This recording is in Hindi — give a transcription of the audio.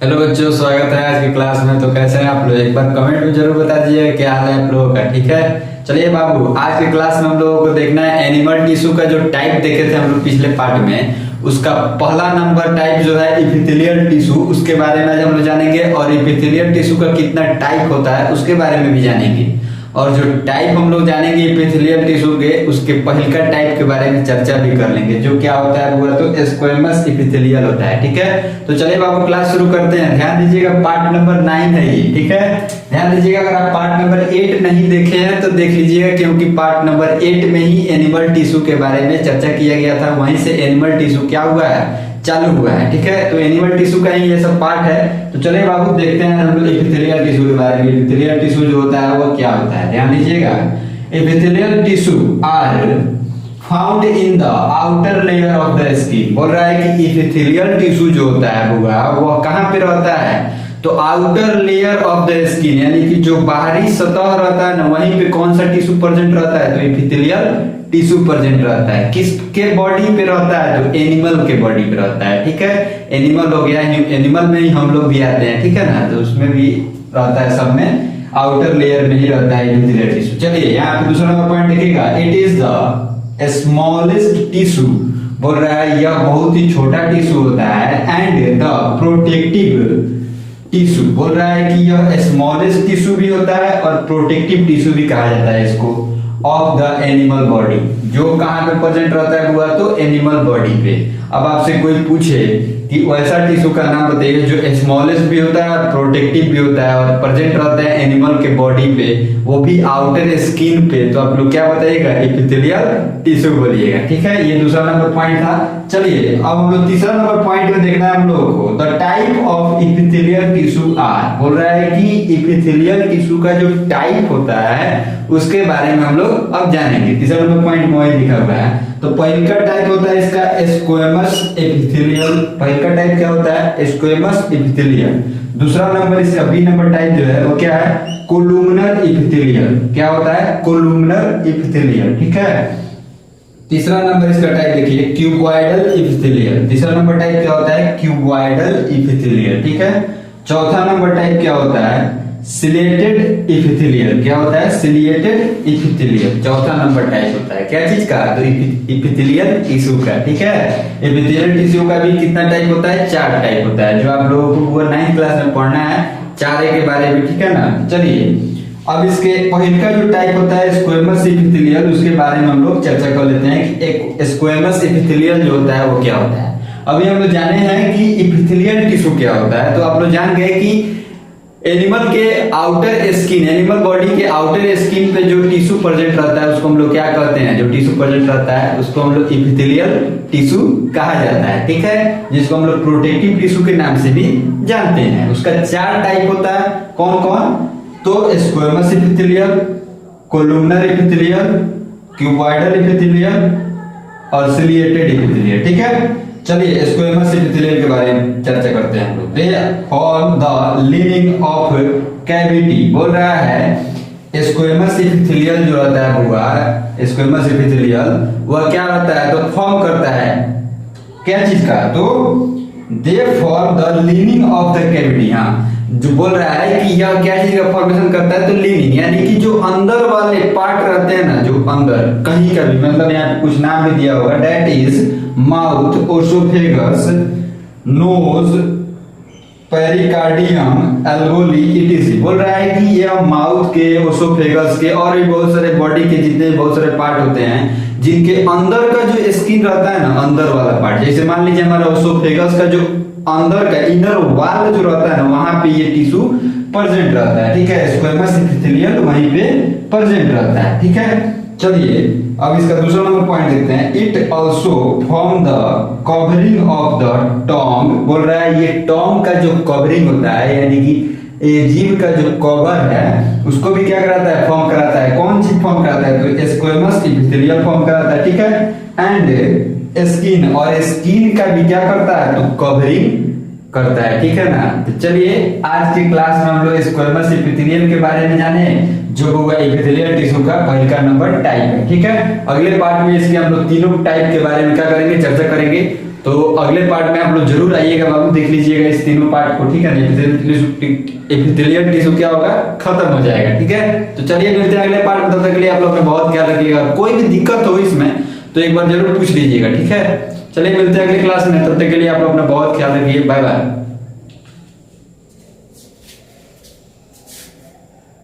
हेलो बच्चों, स्वागत है आज की क्लास में। तो कैसे हैं आप लोग? एक बार कमेंट में जरूर बता दीजिए क्या हाल है आप लोगों का। ठीक है, चलिए बाबू, आज की क्लास में हम लोगों को देखना है एनिमल टिश्यू का जो टाइप देखे थे हम लोग पिछले पार्ट में, उसका पहला नंबर टाइप जो है इपिथेलियल टिश्यू, उसके बारे में आज हम लोग जानेंगे। और इपिथेलियल टिश्यू का कितना टाइप होता है उसके बारे में भी जानेंगे। और जो टाइप हम लोग जानेंगे इपिथेलियल टिश्यू के, उसके पहले का टाइप के बारे में चर्चा भी कर लेंगे, जो क्या होता है वो तो स्क्वेमस इपिथेलियल होता है। ठीक है, तो चलिए बाबू क्लास शुरू करते हैं। ध्यान दीजिएगा, पार्ट नंबर 9 है ये। ठीक है, ध्यान दीजिएगा, अगर आप पार्ट नंबर 8 नहीं देखे हैं तो देख लीजिएगा, क्योंकि पार्ट नंबर 8 में ही एनिमल टिश्यू के बारे में चर्चा किया गया था। वहीं से एनिमल टिश्यू क्या हुआ है, चालू हुआ है। ठीक है, तो एनिमल टिश्यू का ही ये सब पार्ट है। तो चलिए बाबू देखते हैं हम लोग एपिथेलियल टिश्यू के बारे में। एपिथेलियल टिश्यू जो होता है वो क्या होता है, ध्यान दीजिएगा। Epithelial tissue are found in the outer layer of the skin. बोल रहा है कि एपिथेलियल टिश्यू जो होता है वो कहां पे रहता है, तो outer layer of the skin, यानी कि जो बाहरी सतह रहता है ना, वहीं पे कौन सा टिश्यू प्रेजेंट रहता है, तो एपिथेलियल टिश्यू प्रेजेंट रहता है। किसके बॉडी पे रहता है, तो एनिमल के बॉडी पे रहता है। ठीक है, एनिमल हो गया, एनिमल में ही हम लोग भी आते हैं। ठीक है ना, तो उसमें भी रहता है, सब में आउटर लेयर में ही रहता है एपिथेलियल टिश्यू। चलिए यहाँ पे दूसरा नंबर पॉइंट देखिएगा, it is the smallest tissue. बोल रहा है यह बहुत ही छोटा टिश्यू होता है। एंड द प्रोटेक्टिव टिश्यू, बोल रहा है कि यह स्मॉलेस्ट टिश्यू भी होता है और प्रोटेक्टिव टिश्यू भी कहा जाता है इसको, ऑफ द एनिमल बॉडी। जो कहां पे प्रेजेंट रहता है हुआ, तो एनिमल बॉडी पे। अब आपसे कोई पूछे कि वैसा टिश्यू का नाम बताइए जो स्मॉलेस्ट भी होता है और प्रोटेक्टिव भी होता है और प्रेजेंट रहता है एनिमल के बॉडी पे, वो भी आउटर स्किन पे, तो आप लोग क्या बताइएगा, एपिथेलियल टिश्यू बोलिएगा। ठीक है, ये दूसरा नंबर पॉइंट था। चलिए अब हम लोग तीसरा नंबर पॉइंट में देखना है हम लोगों को, the type of epithelial tissue are. बोल रहा है कि एपिथेलियल टिश्यू का जो टाइप होता है उसके बारे में हम लोग अब जानेंगे। तीसरा नंबर पॉइंट में वही लिखा हुआ है। तो पहले का टाइप होता है इसका स्क्वेमस एपिथेलियल। पहले का टाइप क्या होता है, स्क्वेमस एपिथेलियल। दूसरा नंबर इसका बी नंबर टाइप जो है वो क्या है, कोलुमनर एपिथेलियल। क्या होता है, कोलुमनर एपिथेलियल। ठीक है, तीसरा नंबर इसका टाइप देखिए, क्यूबॉइडल एपिथेलियल। तीसरा नंबर टाइप क्या होता है, क्यूबॉइडल एपिथेलियल। ठीक है, चौथा नंबर टाइप क्या होता है, सिलेटेड एपिथेलियल। क्या होता है, सिलिएटेड एपिथेलियल। चौथा नंबर टाइप होता है क्या चीज का, तो एपिथेलियल टिश्यू का। ठीक है, एपिथेलियल टिश्यू का भी कितना टाइप होता है, 4 टाइप होता है, जो आप लोगों को 9th क्लास में पढ़ना है 4 के बारे में। ठीक है ना, चलिए अब इसके पहले का जो टाइप होता है स्क्वेमस एपिथेलियल, उसके बारे में हम लोग चर्चा कर लेते हैं कि एक स्क्वेमस एपिथेलियल जो होता है वो क्या होता है। अभी हम लोग जाने हैं कि एपिथेलियल टिश्यू क्या होता है, तो आप लोग जान गए कि एनिमल के आउटर स्किन, एनिमल बॉडी के आउटर स्किन पे जो टिश्यू प्रेजेंट रहता है उसको हम लोग क्या कहते हैं, जो टिश्यू प्रेजेंट रहता है उसको हम लोग एपिथेलियल टिश्यू कहा जाता है। ठीक है, जिसको हम लोग प्रोटेक्टिव टिश्यू के नाम से भी जानते हैं। उसका 4 टाइप होता है, कौन कौन, तो squamous epithelial, columnar epithelial, cuboidal epithelial और सिलिएटेड एपिथेलियल। ठीक है, चलिए स्क्वेमस एपिथेलियल के बारे में चर्चा करते हैं हम लोग। They form the leaning of cavity. बोल रहा है स्क्वेमस एपिथेलियल जो रहता है हुआ, स्क्वेमस एपिथेलियल वह क्या रहता है, तो फॉर्म करता है क्या चीज का, तो they form the leaning of the cavity. हाँ, जो बोल रहा है कि यह क्या चीज का फॉर्मेशन करता है, तो लिनिंग, यानी कि जो अंदर वाले पार्ट रहते हैं ना, जो अंदर कहीं का भी, मतलब यहाँ पे कुछ नाम भी दिया होगा, that is mouth, oesophagus, nose, pericardium, alveoli, ETC. बोल रहा है कि यह माउथ के, ओसोफेगस के और भी बहुत सारे बॉडी के जितने बहुत सारे पार्ट होते हैं, जिनके अंदर का जो स्किन रहता है ना, अंदर वाला पार्ट, जैसे मान लीजिए हमारा ओसोफेगस का जो अंदर का इनर वाल जो रहता है ना, वहां पे ये टिश्यू प्रेजेंट रहता है। ठीक है, स्क्वेमस एपिथेलियल वहीं पे प्रेजेंट रहता है। ठीक है, चलिए अब इसका दूसरा नंबर पॉइंट देखते हैं, it also form the covering of the tong. बोल रहा है ये टॉन्ग का जो कवरिंग होता है, यानी कि ये जीभ का जो कवर है उसको भी क्या कराता है, फॉर्म कराता है। कौन चीज फॉर्म कराता है, तो स्क्वेमस एपिथेलियल फॉर्म कराता है। ठीक है, एंड स्किन, और स्किन का भी क्या करता है, तो कवरिंग करता है, ठीक है ना। तो चलिए आज की क्लास में हम लोग स्क्वेमस एपिथेलियम के बारे में जाने, जो होगा एपिथेलियल टिश्यू का पहला नंबर टाइप है, ठीक है। अगले पार्ट में इसके हम लोग तीनों टाइप के बारे में क्या करेंगे, चर्चा करेंगे। तो अगले पार्ट में आप लोग जरूर आइएगा बाबू, देख लीजिएगा इस तीनों पार्ट को, ठीक है। एपिथेलियल टिश्यू क्या होगा, खत्म हो जाएगा, ठीक है। तो चलिए मिलते हैं अगले पार्ट में, तब तक के लिए आप लोग अपना बहुत ख्याल रखिएगा। कोई भी दिक्कत हो इसमें तो एक बार जरूर पूछ लीजिएगा, ठीक है। चलिए मिलते हैं अगली क्लास में, तब तक के लिए आप लोग अपना बहुत ख्याल रखिए। Bye bye.